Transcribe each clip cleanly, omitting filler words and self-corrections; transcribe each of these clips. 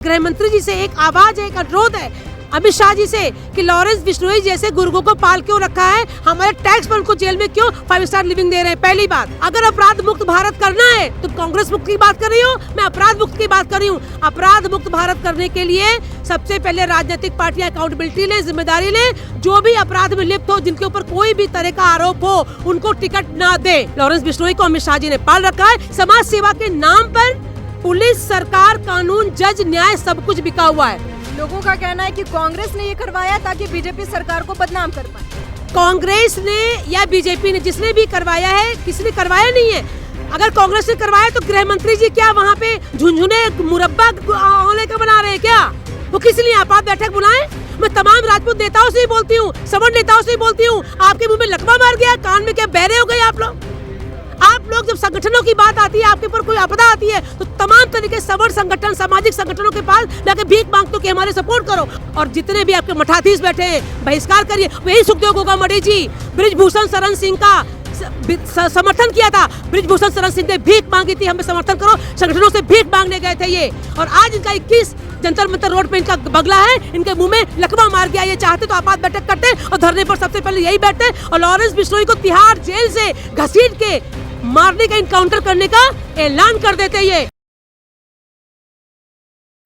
गृह मंत्री जी से एक आवाज है, एक अनुरोध है अमित शाह जी से कि लॉरेंस बिश्नोई जैसे गुर्गों को पाल क्यों रखा है, हमारे टैक्स पर उनको जेल में क्यों 5 स्टार लिविंग दे रहे हैं। पहली बात, अगर अपराध मुक्त भारत करना है तो कांग्रेस मुक्त की बात कर रही हो, मैं अपराध मुक्त की बात कर रही हूँ। अपराध मुक्त भारत करने के लिए सबसे पहले राजनीतिक पार्टियां अकाउंटेबिलिटी ले, जिम्मेदारी ले। जो भी अपराध में लिप्त हो, जिनके ऊपर कोई भी तरह का आरोप हो, उनको टिकट न दे। लॉरेंस बिश्नोई को अमित शाह जी ने पाल रखा है। समाज सेवा के नाम पर पुलिस, सरकार, कानून, जज, न्याय सब कुछ बिका हुआ है। लोगों का कहना है कि कांग्रेस ने ये करवाया ताकि बीजेपी सरकार को बदनाम कर पाए। कांग्रेस ने या बीजेपी ने, जिसने भी करवाया है, किसी ने करवाया नहीं है। अगर कांग्रेस ने करवाया तो गृह मंत्री जी क्या वहाँ पे झुनझुने मुरब्बा आंवले का बना रहे हैं क्या? वो किस लिए आपात बैठक बुलाए? मैं तमाम राजपूत नेताओं से ही बोलती हूँ, सवर्ण नेताओं से ही बोलती हूँ, आपके मुंह में लकवा मार गया, कान में क्या बहरे हो गए आप लोग? आप लोग जब संगठनों की बात आती है, आपके ऊपर कोई आपदा आती है, तो तमाम तरीके सवर्ण संगठन, सामाजिक संगठनों के पास जाके भीख मांगते हो कि हमारे सपोर्ट करो। और जितने भी आपके मठाधीश बैठे हैं, बहिष्कार करिए। वही सुखदेव गोगामड़ी जी, बृजभूषण शरण सिंह का समर्थन किया था। बृजभूषण शरण सिंह ने भीख मांगी थी, हमें समर्थन करो, संगठनों से भीख मांगने गए थे ये। और आज इनका 21 जंतर मंतर रोड पे इनका बगला है, इनके मुंह में लकवा मार गया। ये चाहते तो आपात बैठक करते और धरने पर सबसे पहले यही बैठते और लॉरेंस बिश्नोई को तिहाड़ जेल से घसीट के मारने का, इनकाउंटर करने का ऐलान कर देते। ये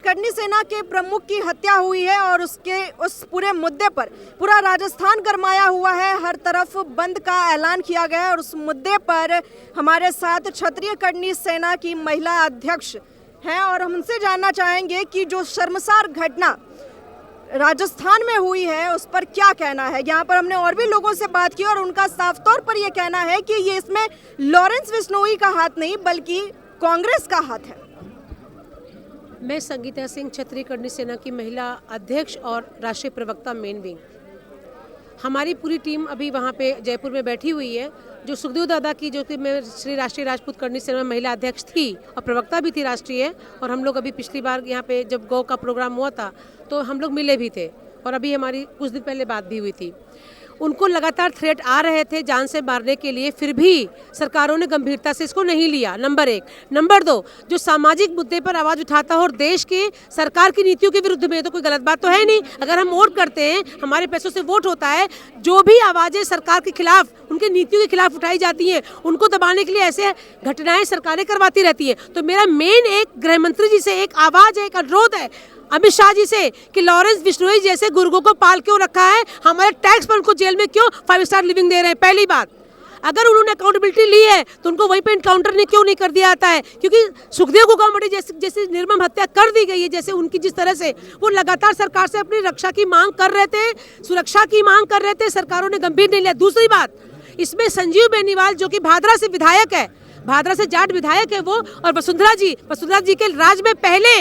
करनी सेना के प्रमुख की हत्या हुई है और उस पूरे मुद्दे पर पूरा राजस्थान गरमाया हुआ है। हर तरफ बंद का ऐलान किया गया है और उस मुद्दे पर हमारे साथ क्षत्रिय करनी सेना की महिला अध्यक्ष हैं और हम उनसे जानना चाहेंगे कि जो शर्मसार घटना राजस्थान में हुई है उस पर क्या कहना है। यहाँ पर हमने और भी लोगों से बात की और उनका साफ तौर पर यह कहना है कि ये इसमें लॉरेंस बिश्नोई का हाथ नहीं बल्कि कांग्रेस का हाथ है। मैं संगीता सिंह, क्षत्रिय करनी सेना की महिला अध्यक्ष और राष्ट्रीय प्रवक्ता मेन विंग। हमारी पूरी टीम अभी वहाँ पे जयपुर में बैठी हुई है। जो सुखदेव दादा की, जो कि मैं श्री राष्ट्रीय राजपूत करनी सेना में महिला अध्यक्ष थी और प्रवक्ता भी थी राष्ट्रीय, और हम लोग अभी पिछली बार यहाँ पे जब गौ का प्रोग्राम हुआ था तो हम लोग मिले भी थे और अभी हमारी कुछ दिन पहले बात भी हुई थी। उनको लगातार थ्रेट आ रहे थे जान से मारने के लिए, फिर भी सरकारों ने गंभीरता से इसको नहीं लिया, नंबर 1। नंबर 2, जो सामाजिक मुद्दे पर आवाज़ उठाता हो और देश की सरकार की नीतियों के विरुद्ध में, तो कोई गलत बात तो है नहीं। अगर हम वोट करते हैं, हमारे पैसों से वोट होता है, जो भी आवाज़ें सरकार के खिलाफ, उनकी नीतियों के खिलाफ उठाई जाती हैं, उनको दबाने के लिए ऐसे घटनाएं सरकारें करवाती रहती हैं। तो मेरा मेन एक गृह मंत्री जी से एक आवाज़ है, एक अनुरोध है अमित शाह जी से कि लॉरेंस बिश्नोई जैसे गुर्गों को पाल क्यों रखा है, हमारे टैक्स पर उनको जेल में क्यों 5 स्टार लिविंग दे रहे हैं। पहली बात, अगर उन्होंने अकाउंटेबिलिटी ली है तो उनको वहीं पे इनकाउंटर ने क्यों नहीं कर दिया जाता है? क्योंकि सुखदेव गोगामड़ी जैसी निर्मम हत्या कर दी गई है, जैसे उनकी जिस तरह से वो लगातार सरकार से अपनी रक्षा की मांग कर रहे थे, सुरक्षा की मांग कर रहे थे, सरकारों ने गंभीर नहीं लिया। दूसरी बात, इसमें संजीव बेनीवाल जो कि भादरा से विधायक है, भादरा से जाट विधायक है वो, और वसुंधरा जी के राज में पहले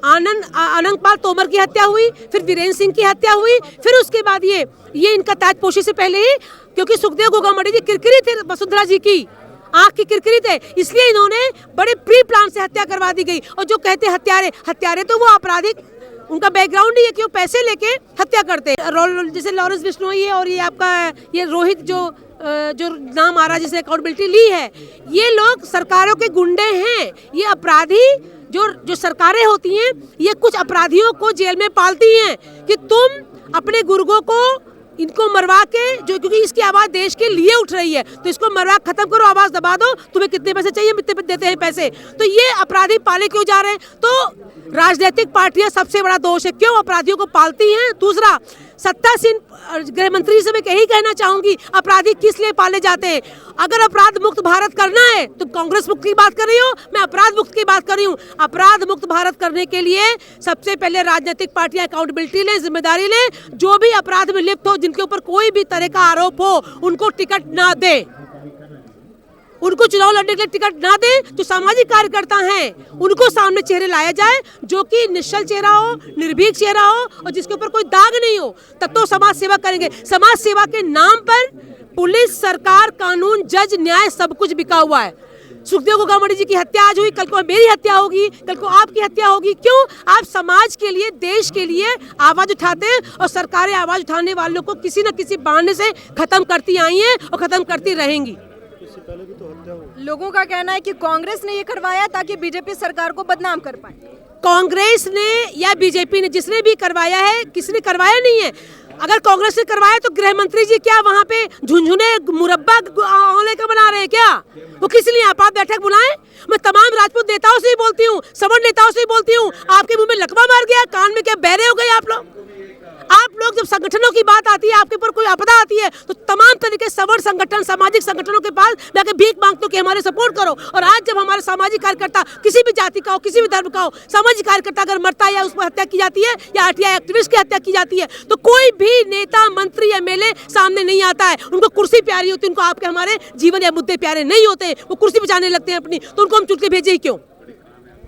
अनंतपाल तोमर की हत्या हुई, फिर वीरेंद्र सिंह की हत्या हुई, फिर उसके बाद ये इनका ताजपोशी से पहले ही, क्योंकि सुखदेव गोगामड़ी जी किरकिरी थे वसुंधरा जी की, आंख की किरकिरी थे, इसलिए इन्होंने बड़े प्री प्लान से हत्या करवा दी गई। और जो कहते हत्यारे तो वो आपराधिक, उनका बैकग्राउंड ही है कि वो पैसे लेके हत्या करते हैं। जैसे लॉरेंस बिश्नोई है और ये आपका ये रोहित जो नाम आ रहा है, जिसने अकाउंटेबिलिटी ली है, ये लोग सरकारों के गुंडे हैं। ये अपराधी जो सरकारें होती हैं, ये कुछ अपराधियों को जेल में पालती हैं कि तुम अपने गुर्गों को इनको मरवा के, जो क्योंकि इसकी आवाज़ देश के लिए उठ रही है, तो इसको मरवा खत्म करो, आवाज़ दबा दो, तुम्हें कितने पैसे चाहिए, कितने देते हैं पैसे। तो ये अपराधी पाले क्यों जा रहे हैं? तो राजनीतिक पार्टियां सबसे बड़ा दोष है, क्यों अपराधियों को पालती हैं। दूसरा, सत्तासीन गृह मंत्री से मैं यही कहना चाहूंगी, अपराधी किस लिए पाले जाते हैं? अगर अपराध मुक्त भारत करना है तो कांग्रेस मुक्त की बात कर रही हो, मैं अपराध मुक्त की बात कर रही हूँ। अपराध मुक्त भारत करने के लिए सबसे पहले राजनीतिक पार्टियां अकाउंटेबिलिटी ले, जिम्मेदारी ले। जो भी अपराध में लिप्त हो, जिनके ऊपर कोई भी तरह का आरोप हो, उनको टिकट ना दे, उनको चुनाव लड़ने के लिए टिकट ना दे। जो सामाजिक कार्यकर्ता हैं उनको सामने चेहरे लाया जाए, जो कि निश्चल चेहरा हो, निर्भीक चेहरा हो और जिसके ऊपर कोई दाग नहीं हो, तब तो समाज सेवा करेंगे। समाज सेवा के नाम पर पुलिस, सरकार, कानून, जज, न्याय सब कुछ बिका हुआ है। सुखदेव गोगामड़ी जी की हत्या आज हुई, कल को मेरी हत्या होगी, कल को आपकी हत्या होगी। क्यों? आप समाज के लिए, देश के लिए आवाज उठाते हैं और सरकारें आवाज उठाने वालों को किसी न किसी बहाने से खत्म करती आई हैं और खत्म करती रहेंगी। पहले भी तो हत्या हुई। लोगों का कहना है कि कांग्रेस ने ये करवाया ताकि बीजेपी सरकार को बदनाम कर पाए। कांग्रेस ने या बीजेपी ने जिसने भी करवाया है, किसी ने करवाया नहीं है। अगर कांग्रेस ने करवाया तो गृह मंत्री जी क्या वहाँ पे झुंझुने मुरब्बा आंवले का बना रहे हैं क्या? वो किस लिए आपात बैठक बुलाएं? मैं तमाम राजपूत नेताओं से ही बोलती हूँ, सवर्ण नेताओं से ही बोलती हूँ, आपके मुंह में लकवा मार गया, कान में क्या बहरे हो गए आप लोग? जब संगठनों की बात आती है, आपके ऊपर कोई आपदा आती है, तो तमाम तरीके सवर्ण संगठन, सामाजिक संगठनों के पास जाके भीख मांगते हो कि हमारे सपोर्ट करो। और आज जब हमारे सामाजिक कार्यकर्ता किसी भी जाति का हो, किसी भी धर्म का हो, सामाजिक कार्यकर्ता अगर मरता है या उस पर हत्या की जाती है या आरटीआई एक्टिविस्ट की हत्या की जाती है, तो कोई भी नेता, मंत्री, एमएलए सामने नहीं आता है। उनको कुर्सी प्यारी होती है, उनको आपके हमारे जीवन या मुद्दे प्यारे नहीं होते, वो कुर्सी बचाने लगते हैं अपनी, तो उनको हम चुटकी भेजे ही क्यों?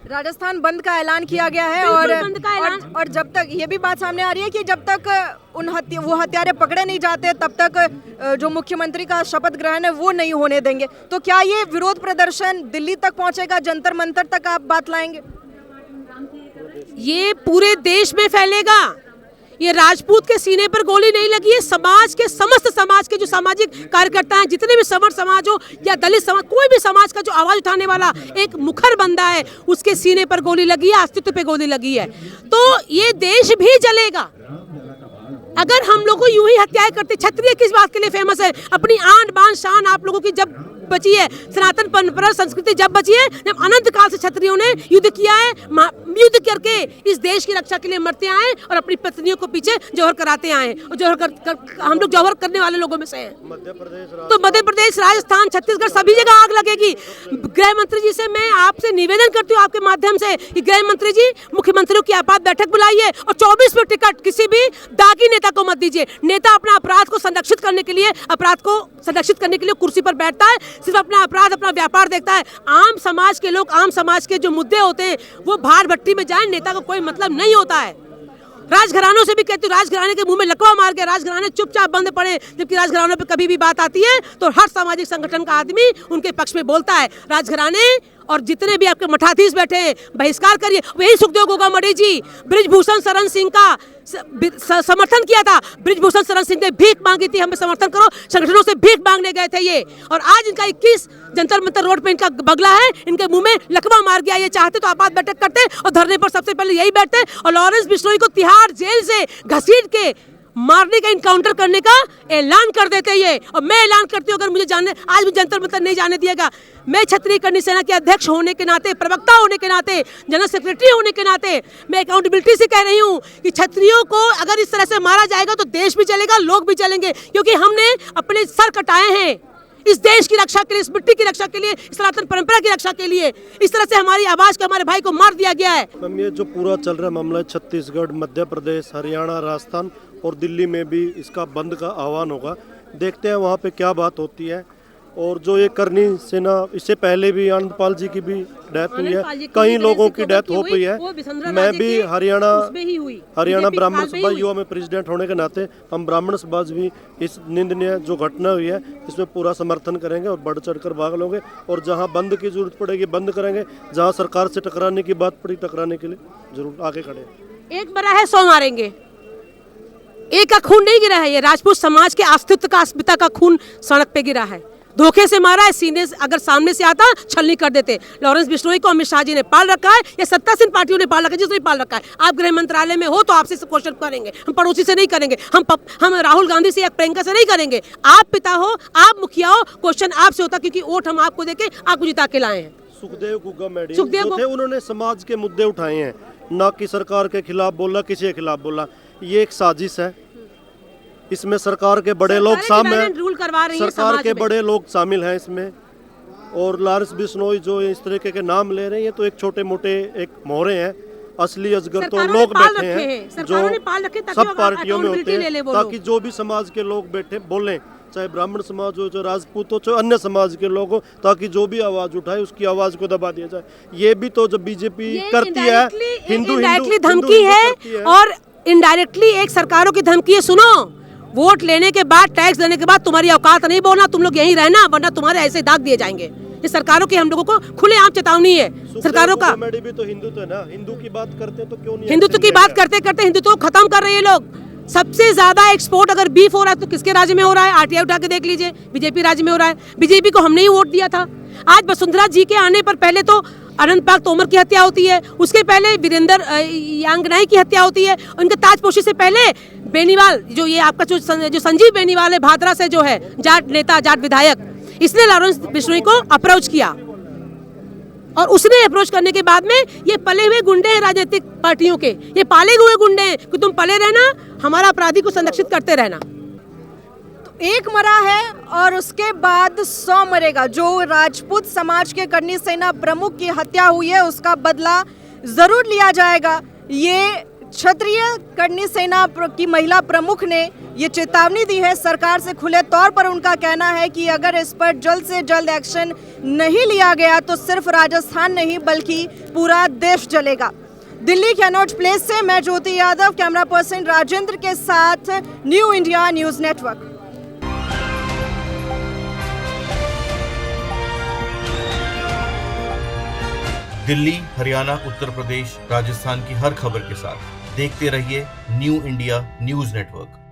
राजस्थान बंद का ऐलान किया गया है और जब तक ये भी बात सामने आ रही है कि जब तक वो हत्यारे पकड़े नहीं जाते तब तक जो मुख्यमंत्री का शपथ ग्रहण है वो नहीं होने देंगे। तो क्या ये विरोध प्रदर्शन दिल्ली तक पहुंचेगा, जंतर मंतर तक आप बात लाएंगे? ये पूरे देश में फैलेगा। ये राजपूत के सीने पर गोली नहीं लगी है, समाज के, समस्त समाज के जो सामाजिक कार्यकर्ता हैं, जितने भी सवर्ण समाज हो या दलित समाज, कोई भी समाज का जो आवाज उठाने वाला एक मुखर बंदा है, उसके सीने पर गोली लगी है, अस्तित्व पे गोली लगी है। तो ये देश भी जलेगा अगर हम लोग को यूं ही हत्याएं करते। क्षत्रिय किस बात के लिए फेमस है? अपनी आन बान शान आप लोगों की जब बची है, सनातन परंपरा संस्कृति जब बची है, जब अनंत काल से क्षत्रियों ने युद्ध किया है, युद्ध करके इस देश की रक्षा के लिए मरते आए और अपनी पत्नियों को पीछे जौहर कराते आए। और जौहर हम लोग जौहर करने वाले लोगों में से हैं। तो मध्य प्रदेश, राजस्थान, छत्तीसगढ़ सभी जगह आग लगेगी। गृह मंत्री जी से मैं आपसे निवेदन करती हूँ आपके माध्यम से कि गृह मंत्री जी मुख्यमंत्रियों की आपात बैठक बुलाइए और 24 में टिकट किसी भी दागी नेता को मत दीजिए। नेता अपना अपराध को संरक्षित करने के लिए, अपराध को संरक्षित करने के लिए कुर्सी पर बैठता है, सिर्फ अपना अपराध, अपना व्यापार देखता है। आम समाज के लोग, आम समाज के जो मुद्दे होते हैं वो भार भट्टी में जाए, नेता को कोई मतलब नहीं होता है। राजघरानों से भी कहती हूँ, राजघराने के मुंह में लकवा मार के राजघराने चुपचाप बंद पड़े, जबकि राजघरानों पे कभी भी बात आती है तो हर सामाजिक संगठन का आदमी उनके पक्ष में बोलता है। राजघराने और जितने भी आपके मठाधीश बैठे हैं, बहिष्कार करिए। वही सुखदेव गोगामड़ी जी बृजभूषण शरण सिंह का समर्थन किया था। बृजभूषण शरण सिंह ने भीख मांगी थी, हमें समर्थन करो, संगठनों से भीख मांगने गए थे ये, और आज इनका 21 जंतर मंतर रोड पे इनका बगला है, इनके मुंह में लकवा मार गया। ये चाहते तो आपात बैठक करते और धरने पर सबसे पहले यही बैठते और लॉरेंस बिश्नोई को तिहाड़ जेल से घसीट के मारने का, इनकाउंटर करने का ऐलान कर देते ये। और मैं ऐलान करती हूँ, अगर मुझे जानने, आज भी जंतर मंतर नहीं जाने दिएगा, मैं क्षत्रिय करनी सेना के अध्यक्ष होने के नाते, प्रवक्ता होने के नाते, जनरल सेक्रेटरी होने के नाते मैं अकाउंटेबिलिटी से कह रही हूँ कि क्षत्रियों को अगर इस तरह से मारा जाएगा तो देश भी चलेगा, लोग भी चलेंगे, क्योंकि हमने अपने सर कटाए हैं इस देश की रक्षा के लिए, इस मिट्टी की रक्षा के लिए, इस सनातन परंपरा की रक्षा के लिए। इस तरह से हमारी आवाज को, हमारे भाई को मार दिया गया है। मैम, ये जो पूरा चल रहा मामला है, छत्तीसगढ़, मध्य प्रदेश, हरियाणा, राजस्थान और दिल्ली में भी इसका बंद का आह्वान होगा। देखते हैं वहाँ पे क्या बात होती है। और जो ये करनी सेना, इससे पहले भी आनंदपाल जी की भी डेथ हुई है, कई लोगों की डेथ हो गई है। मैं भी हरियाणा ब्राह्मण सभा युवा में प्रेसिडेंट होने के नाते हम ब्राह्मण समाज भी इस निंदनीय जो घटना हुई है इसमें पूरा समर्थन करेंगे और बढ़ चढ़ कर भाग लोगे। और जहाँ बंद की जरूरत पड़ेगी बंद करेंगे, जहाँ सरकार से टकराने की बात पड़ी टकराने के लिए जरूर आगे खड़े। एक बड़ा है 100 मारेंगे, एक का खून नहीं गिरा है, ये राजपूत समाज के अस्तित्व का, अस्मिता का खून सड़क पे गिरा है। धोखे से मारा है, सीने से, अगर सामने से आता छलनी कर देते। लॉरेंस बिश्नोई को अमित शाह जी ने पाल रखा है या सत्तासीन पार्टियों ने पाल रखा है, जिसने पाल रखा है। आप गृह मंत्रालय में हो तो आपसे क्वेश्चन करेंगे, हम पड़ोसी से नहीं करेंगे, हम राहुल गांधी से या प्रियंका से नहीं करेंगे। आप पिता हो, आप मुखिया हो, क्वेश्चन आपसे होता, क्योंकि वोट हम आपको देके आपको जिता के लाए हैं। सुखदेव गोगामड़ी जो थे, उन्होंने समाज के मुद्दे उठाए हैं, ना कि सरकार के खिलाफ बोला, किसी के खिलाफ बोला। ये एक साजिश है, इसमें सरकार के बड़े लोग शामिल हैं, सरकार के बड़े लोग शामिल हैं इसमें। और लॉरेंस बिश्नोई जो इस तरीके के नाम ले रहे हैं, ये तो एक छोटे मोटे एक मोहरे हैं। असली अजगर तो लोग बैठे हैं जो सब पार्टियों में होते हैं, ताकि जो भी समाज के लोग बैठे बोलें, चाहे ब्राह्मण समाज हो, चाहे राजपूत हो, चाहे अन्य समाज के लोग हो, ताकि जो भी आवाज उठाए उसकी आवाज को दबा दिया जाए। ये भी तो जब बीजेपी करती है, हिंदू धमकी है और इनडायरेक्टली एक सरकारों की धमकी है। सुनो, वोट लेने के बाद, टैक्स देने के बाद तुम्हारी औकात नहीं बोलना, तुम लोग यहीं रहना, वरना तुम्हारे ऐसे दाग दिए जाएंगे। ये सरकारों की हम लोगों को खुलेआम चेतावनी है सरकारों का। भी तो हिंदुत्व है ना, हिंदू की बात करते तो क्यों नहीं? हिंदुत्व की बात करते करते हिंदुत्व को खत्म कर रहे हैं लोग। सबसे ज्यादा एक्सपोर्ट अगर बीफ हो रहा है तो किसके राज्य में हो रहा है? आरटीआई उठा के देख लीजिए, बीजेपी राज्य में हो रहा है। बीजेपी को हमने ही वोट दिया था, आज वसुंधरा जी के आने पर पहले तो अनंतपाल तोमर की हत्या होती है, उसके पहले वीरेंद्र यांगनाई की हत्या होती है, उनके ताजपोशी से पहले बेनीवाल, जो ये आपका जो संजीव बेनीवाल है भादरा से, जो है जाट नेता, जाट विधायक, इसने लॉरेंस बिश्नोई को अप्रोच किया और उसने अप्रोच करने के बाद में ये पले हुए गुंडे हैं राजनीतिक पार्टियों के, ये पाले हुए गुंडे हैं कि तुम पले रहना, हमारा अपराधी को संरक्षित करते रहना। एक मरा है और उसके बाद 100 मरेगा। जो राजपूत समाज के करनी सेना प्रमुख की हत्या हुई है उसका बदला जरूर लिया जाएगा। ये क्षत्रिय करनी सेना की महिला प्रमुख ने ये चेतावनी दी है सरकार से। खुले तौर पर उनका कहना है कि अगर इस पर जल्द से जल्द एक्शन नहीं लिया गया तो सिर्फ राजस्थान नहीं बल्कि पूरा देश जलेगा। दिल्ली कनॉट प्लेस से मैं ज्योति यादव, कैमरा पर्सन राजेंद्र के साथ new India news network. Delhi, Haryana, Uttar Pradesh, Rajasthan की हर खबर के साथ देखते रहिए न्यू इंडिया न्यूज नेटवर्क।